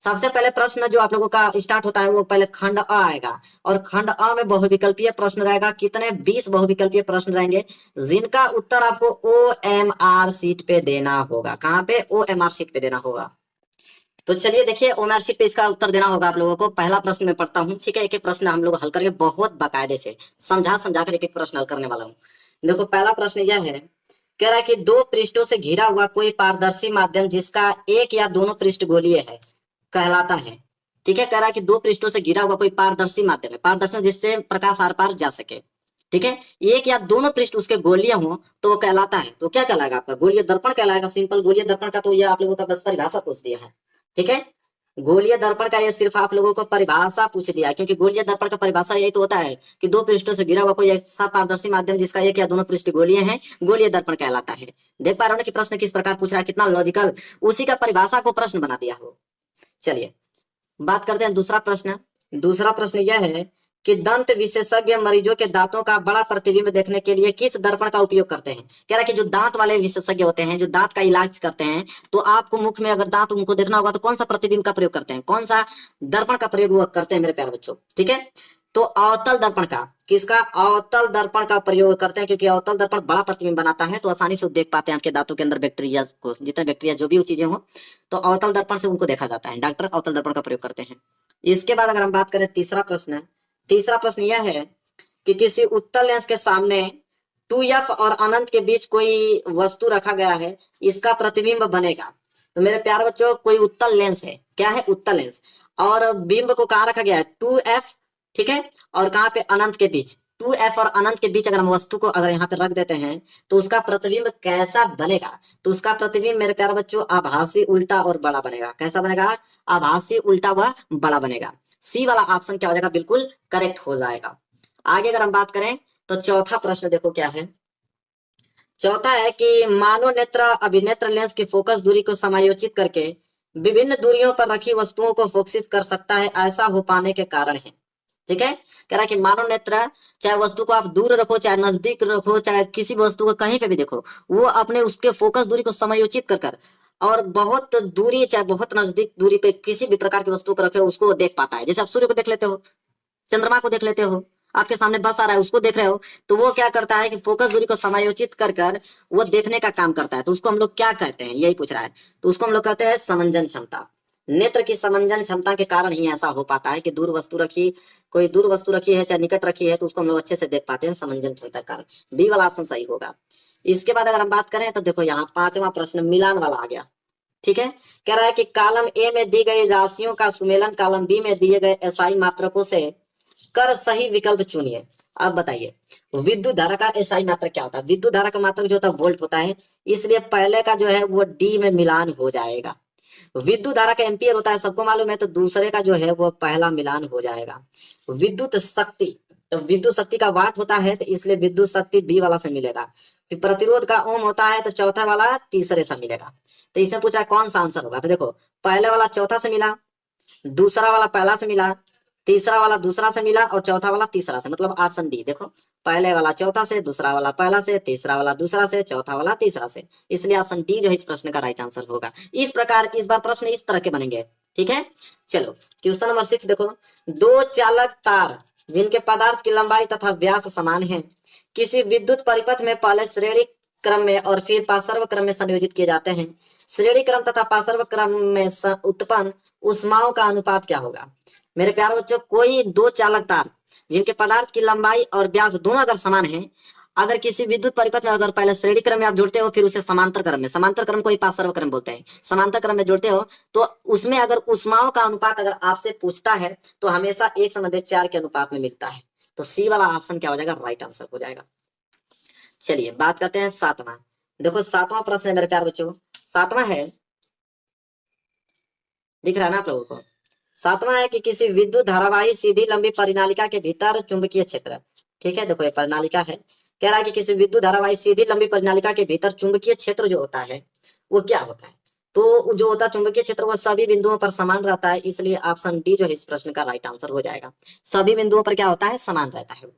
सबसे पहले प्रश्न जो आप लोगों का स्टार्ट होता है वो पहले खंड अ आएगा, और खंड अ में बहुविकल्पीय प्रश्न रहेगा। कितने? 20 बहुविकल्पीय प्रश्न रहेंगे, जिनका उत्तर आपको OMR शीट पे देना होगा। कहाँ पे? OMR शीट पे देना होगा। तो चलिए देखिए, OMR शीट पे इसका उत्तर देना होगा आप लोगों को। पहला प्रश्न मैं पढ़ता हूँ, ठीक है। एक एक प्रश्न हम लोग हल करके बहुत बाकायदे से समझा समझा कर एक एक प्रश्न हल करने वाला हूँ। देखो पहला प्रश्न यह है, कह रहा है कि दो पृष्ठों से घिरा हुआ कोई पारदर्शी माध्यम जिसका एक या दोनों पृष्ठ गोलीय है कहलाता है। ठीक है, कह रहा है कि दो पृष्ठों से घिरा हुआ कोई पारदर्शी माध्यम है, पारदर्शी जिससे प्रकाश आर पार जा सके। ठीक है, एक या दोनों पृष्ठ उसके गोलीय हो तो वो कहलाता है। तो क्या कहलाएगा आपका? गोलीय दर्पण कहलाएगा। सिंपल, गोलीय दर्पण का तो ये आप लोगों का बस परिभाषा पूछ दिया है। ठीक है, गोलीय दर्पण का ये सिर्फ आप लोगों को परिभाषा पूछ दिया है, क्योंकि गोलीय दर्पण का परिभाषा यही तो होता है कि दो पृष्ठों से घिरा हुआ कोई ऐसा पारदर्शी माध्यम जिसका एक या दोनों पृष्ठ गोलीय है, गोलीय दर्पण कहलाता है। देख पा रहे हो ना कि प्रश्न किस प्रकार पूछ रहा है, कितना लॉजिकल, उसी का परिभाषा को प्रश्न बना दिया हो। चलिए बात करते हैं दूसरा प्रश्न। दूसरा प्रश्न यह है कि दंत विशेषज्ञ मरीजों के दांतों का बड़ा प्रतिबिंब देखने के लिए किस दर्पण का उपयोग करते हैं? कह रहा है कि जो दांत वाले विशेषज्ञ होते हैं, जो दांत का इलाज करते हैं, तो आपको मुख में अगर दांत उनको देखना होगा तो कौन सा प्रतिबिंब का प्रयोग करते हैं, कौन सा दर्पण का प्रयोग वो करते हैं मेरे प्यारे बच्चों? ठीक है, तो अवतल दर्पण का, किसका? अवतल दर्पण का प्रयोग करते हैं, क्योंकि अवतल दर्पण बड़ा प्रतिबिंब बनाता है, तो आसानी से देख पाते हैं आपके दांतों के अंदर बैक्टीरिया को, जितने बैक्टीरिया जो भी चीजें हो, तो अवतल दर्पण से उनको देखा जाता है। डॉक्टर अवतल दर्पण का प्रयोग करते हैं। इसके बाद अगर हम बात करें तीसरा प्रश्न, तीसरा प्रश्न यह है कि किसी उत्तल लेंस के सामने 2f और अनंत के बीच कोई वस्तु रखा गया है, इसका प्रतिबिंब बनेगा। तो मेरे प्यारे बच्चों, कोई उत्तल लेंस है, क्या है? उत्तल लेंस, और बिंब को कहाँ रखा गया है? 2f, ठीक है, और कहाँ पे? अनंत के बीच। 2f और अनंत के बीच अगर हम वस्तु को अगर यहाँ पे रख देते हैं तो उसका प्रतिबिंब कैसा बनेगा? तो उसका प्रतिबिंब मेरे प्यारे बच्चों आभासी, उल्टा और बड़ा बनेगा। कैसा बनेगा? आभासी, उल्टा व बड़ा बनेगा। सी वाला ऑप्शन क्या हो जाएगा? बिल्कुल करेक्ट हो जाएगा। आगे अगर हम बात करें तो चौथा प्रश्न देखो क्या है। चौथा है कि मानव नेत्र अभिनेत्र लेंस की फोकस दूरी को समायोजित करके विभिन्न दूरियों पर रखी वस्तुओं को फोकसित कर सकता है, ऐसा हो पाने के कारण है। ठीक है, कह रहा है कि मानव नेत्र, चाहे वस्तु को आप दूर रखो, चाहे नजदीक रखो, चाहे किसी भी वस्तु को कहीं पे भी देखो, वो अपने उसके फोकस दूरी को समायोजित कर कर और बहुत दूरी, चाहे बहुत नजदीक दूरी पे किसी भी प्रकार की वस्तु को रखे उसको वो देख पाता है। जैसे आप सूर्य को देख लेते हो, चंद्रमा को देख लेते हो, आपके सामने बस आ रहा है उसको देख रहे हो, तो वो क्या करता है कि फोकस दूरी को समायोजित कर कर वो देखने का काम करता है। तो उसको हम लोग क्या कहते हैं, यही पूछ रहा है। तो उसको हम लोग कहते हैं समंजन क्षमता। नेत्र की समंजन क्षमता के कारण ही ऐसा हो पाता है कि दूर वस्तु रखी, कोई दूर वस्तु रखी है चाहे निकट रखी है, तो उसको हम लोग अच्छे से देख पाते हैं समंजन क्षमता के कारण। बी वाला ऑप्शन सही होगा। इसके बाद अगर हम बात करें तो देखो यहाँ पांचवा प्रश्न मिलान वाला आ गया। ठीक है, कह रहा है कि कॉलम ए में दी गई राशियों का सुमेलन कॉलम बी में दिए गए एसआई मात्रकों से कर सही विकल्प चुनिए। अब बताइए विद्युत धारा का एसआई मात्रक क्या होता है? विद्युत धारा का मात्रक जो होता है वोल्ट होता है, इसलिए पहले का जो है वो डी में मिलान हो जाएगा। विद्युत धारा का एम्पियर होता है, सबको मालूम है, तो दूसरे का जो है वो पहला मिलान हो जाएगा। विद्युत शक्ति, तो विद्युत शक्ति का वाट होता है, तो इसलिए विद्युत शक्ति बी वाला से मिलेगा। फिर प्रतिरोध का ओम होता है, तो चौथा वाला तीसरे से मिलेगा। तो इसमें पूछा कौन सा आंसर होगा, तो देखो पहले वाला चौथा से मिला, दूसरा वाला पहला से मिला, तीसरा वाला दूसरा से मिला, और चौथा वाला तीसरा से, मतलब ऑप्शन डी। देखो पहले वाला चौथा से, दूसरा वाला पहला से, तीसरा वाला दूसरा से, चौथा वाला तीसरा से, इसलिए ऑप्शन डी जो है इस प्रश्न का राइट आंसर होगा। इस प्रकार इस बार प्रश्न इस तरह के बनेंगे। ठीक है, चलो क्वेश्चन नंबर 6 देखो। दो चालक तार जिनके पदार्थ की लंबाई तथा व्यास समान है, किसी विद्युत परिपथ में पहले श्रेणी क्रम में और फिर पार्श्व क्रम में संयोजित किए जाते हैं। श्रेणी क्रम तथा पार्श्व क्रम में उत्पन्न उष्माओं का अनुपात क्या होगा? मेरे प्यारे बच्चों, कोई दो चालक तार जिनके पदार्थ की लंबाई और व्यास दोनों अगर समान है, अगर किसी विद्युत परिपथ में अगर पहले श्रेणी क्रम में आप जोड़ते हो फिर उसे समांतर क्रम में, समांतर क्रम को ही पार्श्व क्रम बोलते हैं, समांतर क्रम में जोड़ते हो, तो उसमें अगर उष्माओं का अनुपात अगर आपसे पूछता है तो हमेशा 1/4 के अनुपात में मिलता है। तो सी वाला ऑप्शन क्या हो जाएगा? राइट आंसर हो जाएगा। चलिए बात करते हैं सातवां। देखो सातवां प्रश्न है मेरे प्यारे बच्चों, सातवां है, दिख रहा है ना आप लोगों को? सातवां है कि किसी विद्युत धारावाही सीधी लंबी परिनालिका के भीतर चुंबकीय क्षेत्र। ठीक है, देखो ये परिनालिका है, कह रहा है कि किसी विद्युत धारावाही सीधी लंबी परिनालिका के भीतर चुंबकीय क्षेत्र जो होता है वो क्या होता है? तो जो होता है चुंबकीय क्षेत्र वो सभी बिंदुओं पर समान रहता है, इसलिए ऑप्शन डी जो है इस प्रश्न का राइट आंसर हो जाएगा। सभी बिंदुओं पर क्या होता है? समान रहता है।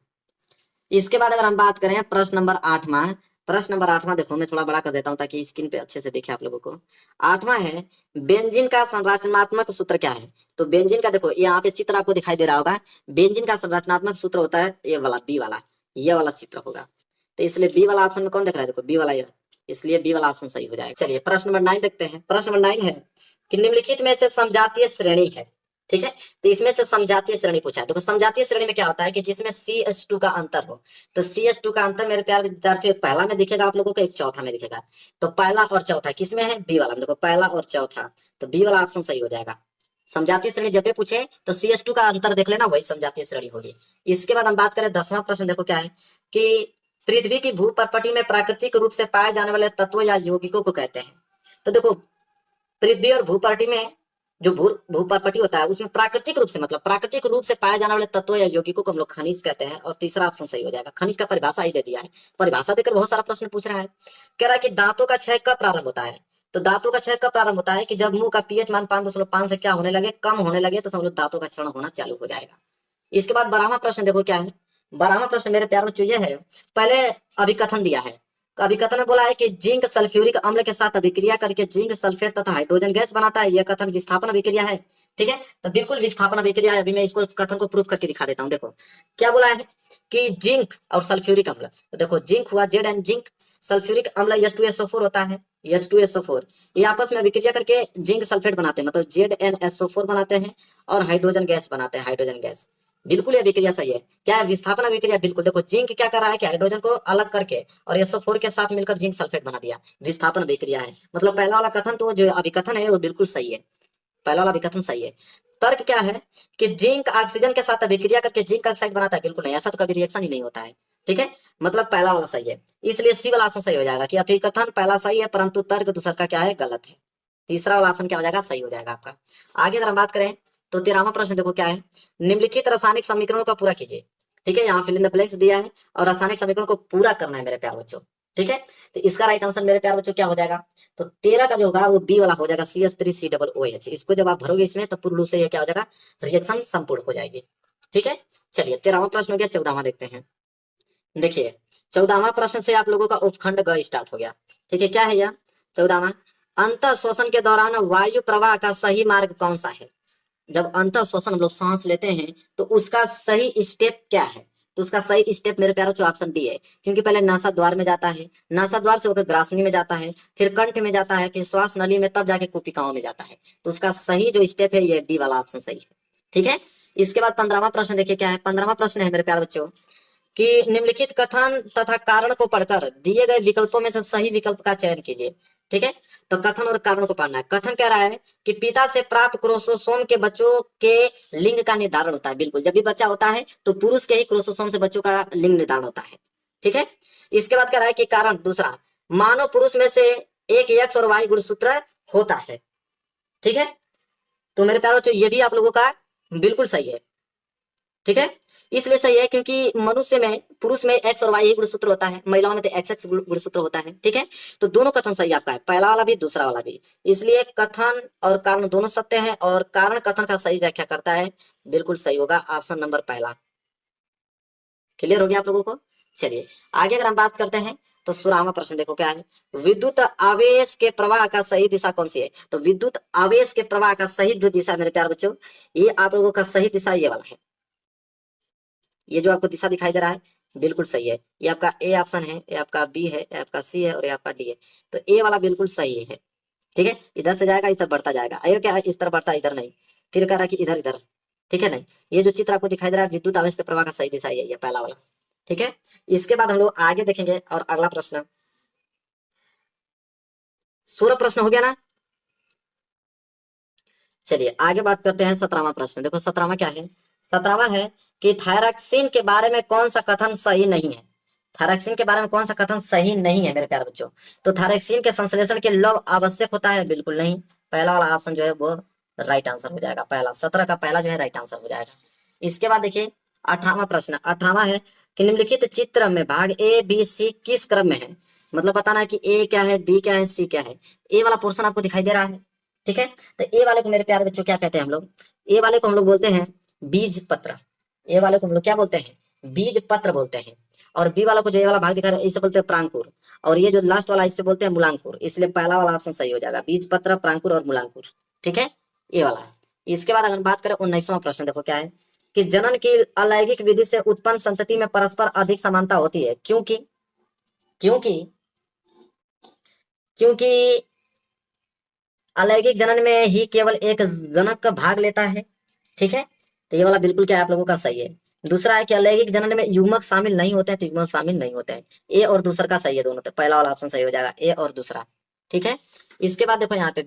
इसके बाद अगर हम बात करें प्रश्न नंबर 8वां, प्रश्न नंबर 8वां देखो, मैं थोड़ा बड़ा कर देता हूं ताकि स्क्रीन पे अच्छे से दिखे आप लोगों को। 8वां है, बेंजीन का संरचनात्मक सूत्र क्या है? तो बेंजीन का देखो यहाँ पे चित्र आपको दिखाई दे रहा होगा। बेंजीन का संरचनात्मक सूत्र होता है ये वाला, बी वाला, ये वाला चित्र होगा। तो इसलिए बी वाला ऑप्शन में कौन दिख रहा है? देखो बी वाला ये, इसलिए बी वाला ऑप्शन सही हो जाएगा। चलिए प्रश्न नंबर 9 देखते हैं। प्रश्न नंबर 9 है कि निम्नलिखित में से समजातीय श्रेणी है, ठीक है। तो इसमें से समजातीय श्रेणी पूछा है। देखो समजातीय श्रेणी में क्या होता है कि जिसमें CH2 का अंतर हो। तो CH2 का अंतर मेरे प्यारे विद्यार्थियों, पहला में दिखेगा आप लोगों को, एक चौथा में दिखेगा। तो पहला और चौथा किसमें है? बी वाला में। देखो पहला और चौथा, तो बी वाला ऑप्शन सही हो जाएगा। समजातीय श्रेणी जब भी पूछे तो CH2 का अंतर देख लेना, वही समजातीय श्रेणी होगी। इसके बाद हम बात करें 10वां प्रश्न, देखो क्या है कि पृथ्वी की भूपर्पटी में प्राकृतिक रूप से पाए जाने वाले तत्व या यौगिकों को कहते हैं। तो देखो पृथ्वी और भूपर्टी में जो भूपर्पटी होता है उसमें प्राकृतिक रूप से, मतलब प्राकृतिक रूप से पाए जाने वाले तत्व या यौगिकों को हम लोग खनिज कहते हैं। और तीसरा ऑप्शन सही हो जाएगा। खनिज का परिभाषा ही दे दिया है, परिभाषा देकर बहुत सारा प्रश्न पूछ रहा है। कह रहा है कि दांतों का क्षय कब प्रारंभ होता है? तो दांतों का क्षय कब प्रारंभ होता है कि जब मुंह का पीएच मान 5.5 से क्या होने लगे? कम होने लगे, तो समझ लो दांतों का क्षरण होना चालू हो जाएगा। इसके बाद 12वां प्रश्न देखो क्या है। 12वां प्रश्न मेरे प्यार बच्चों ये है, पहले अभिकथन दिया है। अभिकथन में बोला है कि जिंक सल्फ्यूरिक अम्ल के साथ अभिक्रिया करके जिंक सल्फेट तथा हाइड्रोजन गैस बनाता है। यह कथन विस्थापन अभिक्रिया है, ठीक है। तो बिल्कुल विस्थापन अभिक्रिया है। अभी मैं इसको कथन को प्रूफ करके दिखा देता हूँ। देखो क्या बोला है कि जिंक और सल्फ्यूरिक अम्ल, तो देखो जिंक हुआ Zn जिंक, सल्फ्यूरिक अम्ल H2SO4 होता है, H2SO4, ये आपस में अभिक्रिया करके जिंक सल्फेट बनाते हैं, मतलब ZnSO4 बनाते हैं और हाइड्रोजन गैस बनाते हैं, हाइड्रोजन गैस। बिल्कुल ये अभिक्रिया सही है। क्या है? विस्थापन अभिक्रिया। बिल्कुल देखो जिंक क्या कर रहा है कि हाइड्रोजन को अलग करके और SO4 के साथ मिलकर जिंक सल्फेट बना दिया, विस्थापन अभिक्रिया है। मतलब पहला वाला कथन तो जो अभिकथन है वो बिल्कुल सही है, पहला वाला अभिकथन सही है। तर्क क्या है कि जिंक ऑक्सीजन के साथ अभिक्रिया करके जिंक ऑक्साइड बनाता है। बिल्कुल नहीं, ऐसा तो कभी रिएक्शन ही नहीं होता है, ठीक है। मतलब पहला वाला सही है, इसलिए सी वाला ऑप्शन सही हो जाएगा कि अभिकथन पहला सही है परंतु तर्क दूसरा का क्या है? गलत है। तीसरा वाला ऑप्शन क्या हो जाएगा? सही हो जाएगा आपका। आगे अगर हम बात करें तो 13वां प्रश्न देखो क्या है, निम्नलिखित रासायनिक समीकरणों का पूरा कीजिए, ठीक है। यहाँ फिल इन द ब्लैंक्स दिया है और रासायनिक समीकरणों को पूरा करना है मेरे प्यार बच्चों, ठीक है। तो इसका राइट आंसर मेरे प्यार बच्चों क्या हो जाएगा? तो 13 का जो होगा वो बी वाला हो जाएगा, CH3COOH। इसको जब आप भरोगे इसमें तो पूर्ण रूप से ये क्या हो जाएगा? रिएक्शन संपूर्ण हो जाएगी, ठीक है। चलिए 13वां प्रश्न हो गया। 14वां देखते हैं। देखिए 14वां प्रश्न से आप लोगों का उपखंड ग स्टार्ट हो गया, ठीक है। क्या है यह 14वां? अंत श्वसन के दौरान वायु प्रवाह का सही मार्ग कौन सा है? जब अंत श्वसन हम लोग सांस लेते हैं तो उसका सही स्टेप क्या है? तो उसका सही स्टेप मेरे प्यारों जो ऑप्शन डी है, क्योंकि पहले नासा द्वार में जाता है, नासा द्वार से होकर ग्रासनी में जाता है, फिर कंठ में जाता है, फिर श्वास नली में, तब जाके कुपिकाओं में जाता है। तो उसका सही जो स्टेप है ये डी वाला ऑप्शन सही है, ठीक है। इसके बाद 15वां प्रश्न देखिए क्या है। 15वां प्रश्न है मेरे प्यारे बच्चों कि निम्नलिखित कथन तथा कारण को पढ़कर दिए गए विकल्पों में से सही विकल्प का चयन कीजिए, ठीक है। तो कथन और कारण को पढ़ना है। कथन कह रहा है कि पिता से प्राप्त क्रोमोसोम के बच्चों के लिंग का निर्धारण होता है। बिल्कुल, जब भी बच्चा होता है तो पुरुष के ही क्रोमोसोम से बच्चों का लिंग निर्धारण होता है, ठीक है। इसके बाद कह रहा है कि कारण दूसरा, मानव पुरुष में से एक X और Y गुणसूत्र होता है, ठीक है। तो मेरे प्यारे बच्चों ये भी आप लोगों का बिल्कुल सही है, ठीक है। इसलिए सही है क्योंकि मनुष्य में, पुरुष में X और Y ही गुणसूत्र होता है, महिलाओं में तो XX गुणसूत्र होता है, ठीक है। तो दोनों कथन सही आपका है, पहला वाला भी दूसरा वाला भी। इसलिए कथन और कारण दोनों सत्य है और कारण कथन का सही व्याख्या करता है, बिल्कुल सही होगा ऑप्शन नंबर पहला। क्लियर हो गया आप लोगों को? चलिए आगे अगर हम बात करते हैं तो 16वां प्रश्न देखो क्या है, विद्युत आवेश के प्रवाह का सही दिशा कौन सी है? तो विद्युत आवेश के प्रवाह का सही जो दिशा मेरे प्यारे बच्चों, ये आप लोगों का सही दिशा ये वाला है। ये जो आपको दिशा दिखाई दे रहा है बिल्कुल सही है। ये आपका ए ऑप्शन है, ये आपका बी है, ये आपका सी है और ये आपका डी है। तो ए वाला बिल्कुल सही है, ठीक है। इधर से जाएगा इधर बढ़ता जाएगा, अगर क्या है इस तरह बढ़ता है इधर नहीं, फिर कह रहा है कि इधर इधर, ठीक है। नहीं, ये जो चित्र आपको दिखाई दे रहा है विद्युत आवेश के प्रवाह का सही दिशा ये पहला वाला, ठीक है। इसके बाद हम लोग आगे देखेंगे और अगला प्रश्न 16 प्रश्न हो गया ना। चलिए आगे बात करते हैं 17वां प्रश्न। देखो 17वां क्या है? 17वां है कि थायरॉक्सिन के बारे में कौन सा कथन सही नहीं है? थायरॉक्सिन के बारे में कौन सा कथन सही नहीं है मेरे प्यारे बच्चों? तो थायरॉक्सिन के संश्लेषण के लव आवश्यक होता है, बिल्कुल नहीं। पहला वाला ऑप्शन जो है वो राइट आंसर हो जाएगा, पहला 17 का पहला जो है राइट आंसर हो जाएगा। इसके बाद देखिए 18वां प्रश्न। 18वां है कि निम्नलिखित चित्र में भाग ए बी सी किस क्रम में है? मतलब बताना है कि ए क्या है, बी क्या है, सी क्या है। ए वाला पोर्शन आपको दिखाई दे रहा है, ठीक है। तो ए वाले को मेरे प्यारे बच्चों क्या कहते हैं हम लोग? ए वाले को हम लोग बोलते हैं बीज पत्र। ए वाले को हम लोग क्या बोलते हैं? बीज पत्र बोलते हैं। और बी वाला को जो ये वाला भाग दिखा रहा है इसे बोलते हैं प्रांकुर, और ये जो लास्ट वाला इसे बोलते हैं मूलांकुर, इसलिए पहला वाला ऑप्शन सही हो जाएगा, बीज पत्र, प्रांकुर और मूलांकुर। ठीक है, ये वाला। इसके बाद अगर बात करें 19वां प्रश्न, देखो क्या है कि जनन की अलैंगिक विधि से उत्पन्न संतति में परस्पर अधिक समानता होती है, क्योंकि क्योंकि क्योंकि अलैंगिक जनन में ही केवल एक जनक का भाग लेता है। ठीक है, तो ये वाला बिल्कुल क्या है आप लोगों का सही है। दूसरा है कि अलैंगिक जनन में युग्मक शामिल नहीं होते हैं, तो युग्मक शामिल नहीं होते हैं। ए और दूसरा का सही है दोनों, तो पहला वाला ऑप्शन सही हो जाएगा, ए और दूसरा। ठीक है, इसके बाद देखो यहाँ पे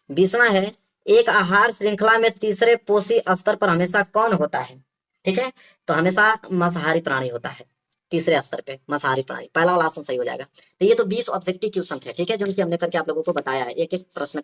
20वां है, एक आहार श्रृंखला में तीसरे पोषी स्तर पर हमेशा कौन होता है। ठीक है, तो हमेशा मांसाहारी प्राणी होता है, तीसरे स्तर पे मांसाहारी प्राणी, पहला वाला ऑप्शन सही हो जाएगा। तो ये तो 20 ऑब्जेक्टिव क्वेश्चन थे, ठीक है, जो कि हमने करके आप लोगों को बताया है एक एक प्रश्न का।